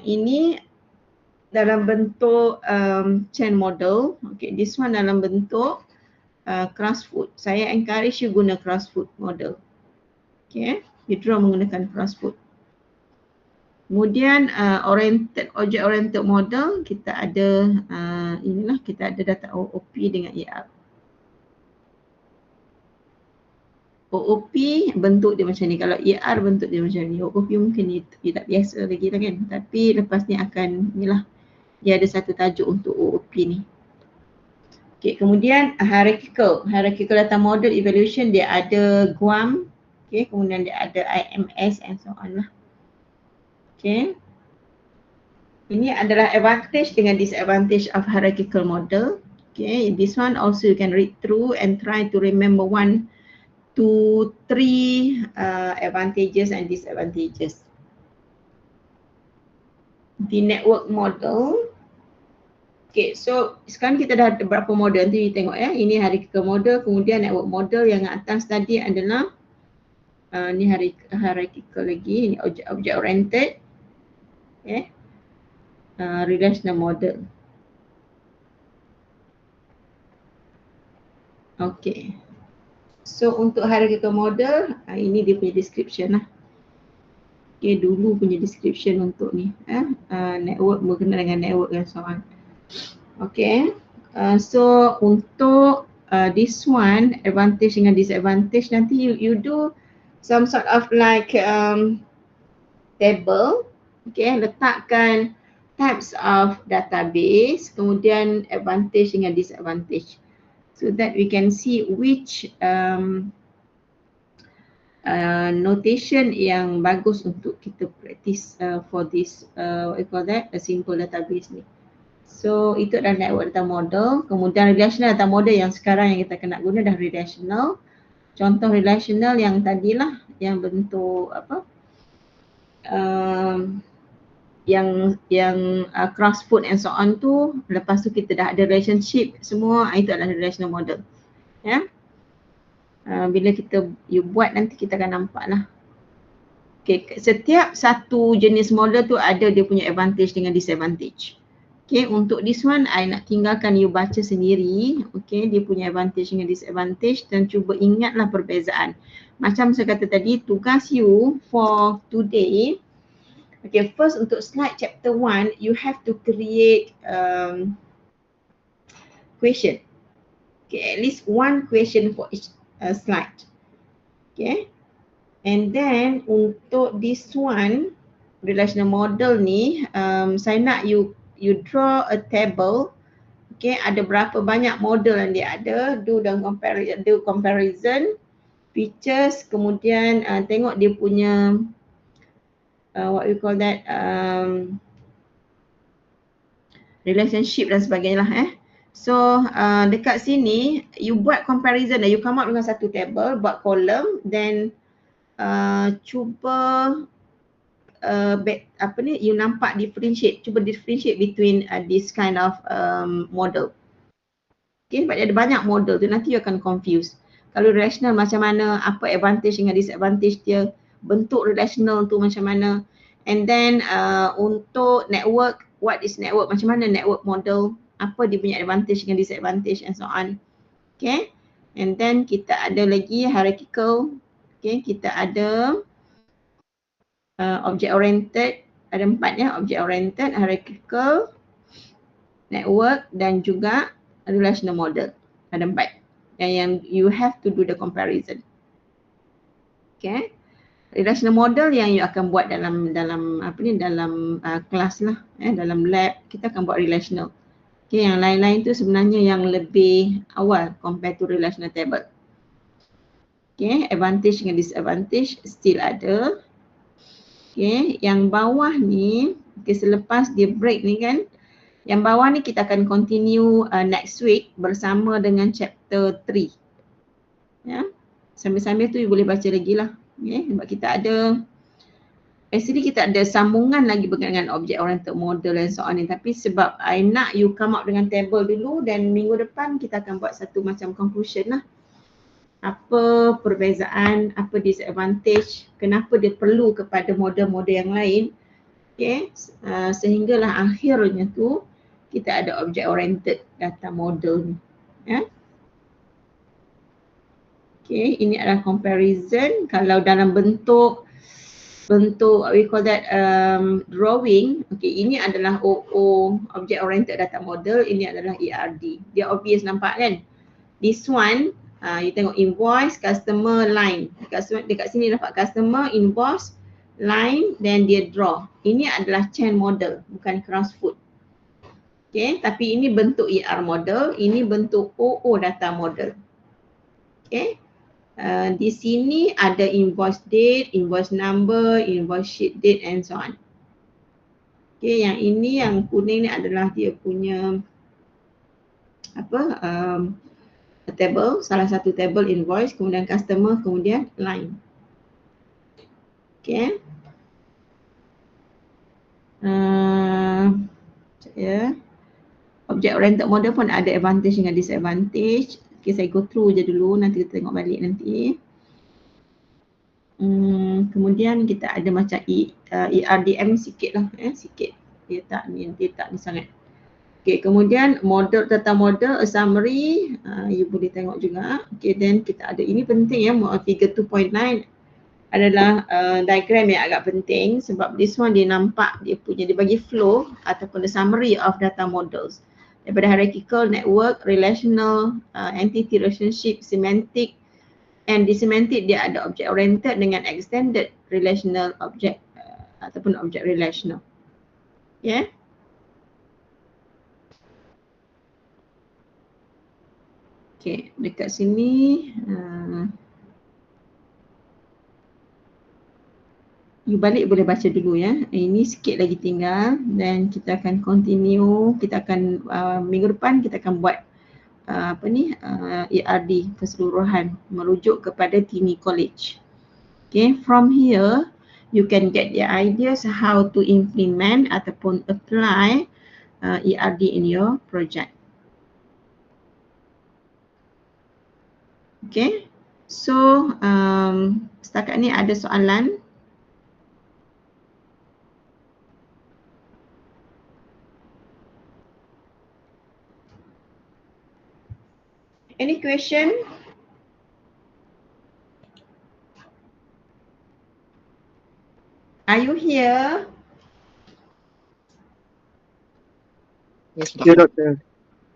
Speaker 1: ini dalam bentuk chain model. Okay, this one dalam bentuk crossfoot. Saya encourage you guna crossfoot model. Okay, you draw menggunakan crossfoot. Kemudian object oriented model, kita ada inilah, kita ada data OOP dengan ER. OOP bentuk dia macam ni, kalau ER bentuk dia macam ni. OOP mungkin dia tak biasa lagi lah kan, tapi lepas ni akan inilah, dia ada satu tajuk untuk OOP ni. Okay, kemudian hierarchical data model evaluation, dia ada GUAM, okay, kemudian dia ada IMS and so on lah. Okay, ini adalah advantage dengan disadvantage of hierarchical model. Okay, this one also you can read through and try to remember 1, 2, 3 advantages and disadvantages. The network model. Okay, so sekarang kita dah ada berapa model, nanti kita tengok ya. Ini hierarchical model, kemudian network model yang atas tadi adalah ni hierarchical lagi, ini object oriented. Okay. Relational model. Okay. So untuk hierarchical model, ini dia punya description lah. Okay, dulu punya description untuk ni. Network, berkenaan dengan network dan so on. Okay. So untuk this one, advantage dengan disadvantage, nanti you do some sort of like table. Okay, letakkan types of database, kemudian advantage dengan disadvantage, so that we can see which notation yang bagus untuk kita practice for this what you call that, a simple database ni. So itu adalah network data model. Kemudian relational data model yang sekarang yang kita kena guna dah relational. Contoh relational yang tadilah, yang bentuk apa, yang crossfoot and so on tu, lepas tu kita dah ada relationship semua, itu adalah relational model. Ya. Bila you buat nanti kita akan nampak lah. Okay, setiap satu jenis model tu ada dia punya advantage dengan disadvantage. Okay, untuk this one I nak tinggalkan you baca sendiri. Okay, dia punya advantage dengan disadvantage, dan cuba ingatlah perbezaan. Macam saya kata tadi, tugas you for today. Okay, first untuk slide chapter 1, you have to create question. Okay, at least one question for each slide. Okay, and then untuk this one, relational model ni, saya nak you draw a table. Okay, ada berapa banyak model yang dia ada, do comparison, features, kemudian tengok dia punya what we call that, relationship dan sebagainya lah. So dekat sini you buat comparison, you come up dengan satu table, buat column, then cuba you nampak cuba differentiate between this kind of model. Okay, sebab dia ada banyak model tu, nanti you akan confuse. Kalau relational macam mana, apa advantage dengan disadvantage dia, bentuk relational tu macam mana, and then untuk network, what is network, macam mana network model, apa dia punya advantage dengan disadvantage and so on. Okay, and then kita ada lagi hierarchical. Okay, kita ada object oriented, ada 4 ya, object oriented, hierarchical, network dan juga relational model. Ada 4 yang you have to do the comparison. Okay, relational model yang you akan buat dalam kelas lah, dalam lab kita akan buat relational. Okay, yang lain-lain tu sebenarnya yang lebih awal compared to relational table. Okay, advantage dengan disadvantage still ada. Okay, yang bawah ni, okay, selepas dia break ni kan, yang bawah ni kita akan continue next week bersama dengan chapter 3. Ya, sambil-sambil tu you boleh baca lagi lah. Okay, sebab kita ada, actually kita ada sambungan lagi berkaitan dengan object oriented model and so on ni, tapi sebab I nak you come up dengan table dulu, dan minggu depan kita akan buat satu macam conclusion lah. Apa perbezaan, apa disadvantage, kenapa dia perlu kepada model-model yang lain, Okay, sehinggalah akhirnya tu kita ada object oriented data model ni. Ya. Okay, ini adalah comparison. Kalau dalam bentuk we call that drawing. Okay, ini adalah OO, object oriented data model. Ini adalah ERD. Dia obvious nampak kan? This one, you tengok invoice, customer, line. Dekat sini dapat customer, invoice, line, then dia draw. Ini adalah chain model, bukan cross-foot. Okay, tapi ini bentuk ER model, ini bentuk OO data model. Okay, di sini ada invoice date, invoice number, invoice sheet date and so on. Okay, yang ini yang kuning ni adalah dia punya table, salah satu table invoice, kemudian customer, kemudian line. Okay. Object oriented model pun ada advantage dengan disadvantage. Okay, saya go through je dulu, nanti kita tengok balik nanti. Kemudian kita ada macam ERDM sikit lah, sikit. Dia tak ni sangat. Okay, kemudian model, data model, a summary, you boleh tengok juga. Okay, then kita ada, ini penting ya, figure 2.9 adalah diagram yang agak penting sebab this one dia nampak dia bagi flow ataupun the summary of data models. Daripada hierarchical, network, relational, entity relationship, semantic, and di semantic dia ada object oriented dengan extended relational object ataupun object relational. Yeah. Okay, dekat sini you balik boleh baca dulu ya. Ini sikit lagi tinggal dan kita akan continue. Kita akan minggu depan kita akan buat ERD keseluruhan merujuk kepada Tini College. Okay, from here you can get the ideas how to implement ataupun apply ERD in your project. Okay, so setakat ni ada soalan? Any question? Are you here?
Speaker 2: Yes,
Speaker 7: Ya,
Speaker 2: Doktor.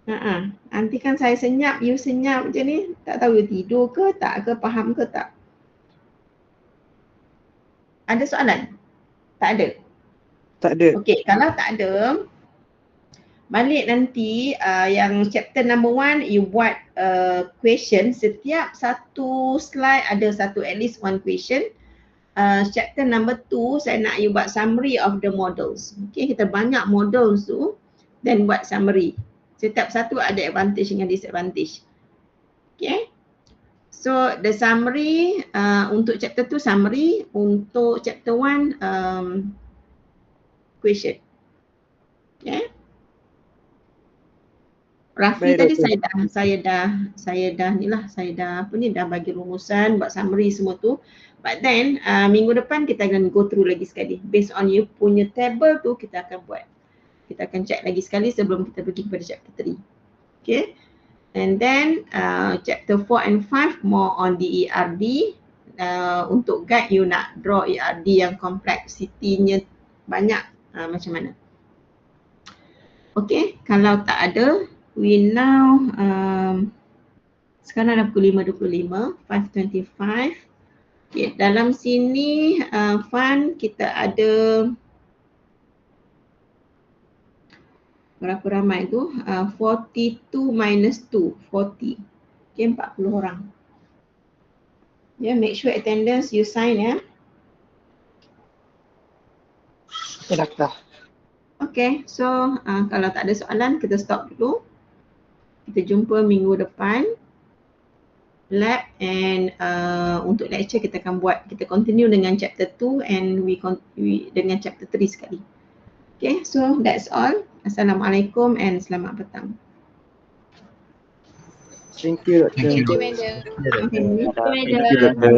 Speaker 7: Doktor.
Speaker 1: Nanti kan saya senyap, you senyap je ni. Tak tahu you tidur ke tak ke, faham ke tak? Ada soalan? Tak ada?
Speaker 7: Tak ada.
Speaker 1: Okey, kalau tak ada, balik nanti yang chapter number 1 you buat question. Setiap satu slide ada at least one question. Chapter number 2 saya nak you buat summary of the models. Okay, kita banyak models tu, then buat summary. Setiap satu ada advantage dengan disadvantage. Okay, so the summary untuk chapter 2 summary, untuk chapter 1 question. Okay. Rafi
Speaker 7: Baik,
Speaker 1: tadi
Speaker 7: Doktor.
Speaker 1: saya dah bagi rumusan, buat summary semua tu. But then minggu depan kita akan go through lagi sekali. Based on you punya table tu kita akan buat. Kita akan check lagi sekali sebelum kita pergi kepada chapter 3. Okay. And then chapter 4 and 5 more on the ERD. Untuk guide you nak draw ERD yang complexity-nya banyak macam mana. Okay, kalau tak ada, we now sekarang dah pukul 5.25, 5.25. Okay, dalam sini Fan kita ada berapa ramai tu? 42 minus 2, 40. Okay, 40 orang. Ya, make sure attendance you sign ya.
Speaker 2: Ya, Doktor.
Speaker 1: Okay, so kalau tak ada soalan kita stop dulu. Kita jumpa minggu depan lab, and untuk lecture kita akan buat, kita continue dengan chapter 2 and we dengan chapter 3 sekali. Okay, so that's all. Assalamualaikum and selamat petang.
Speaker 7: Thank you, Doktor.
Speaker 6: Thank you, Madam.
Speaker 1: Okay,
Speaker 7: Thank you, Doktor.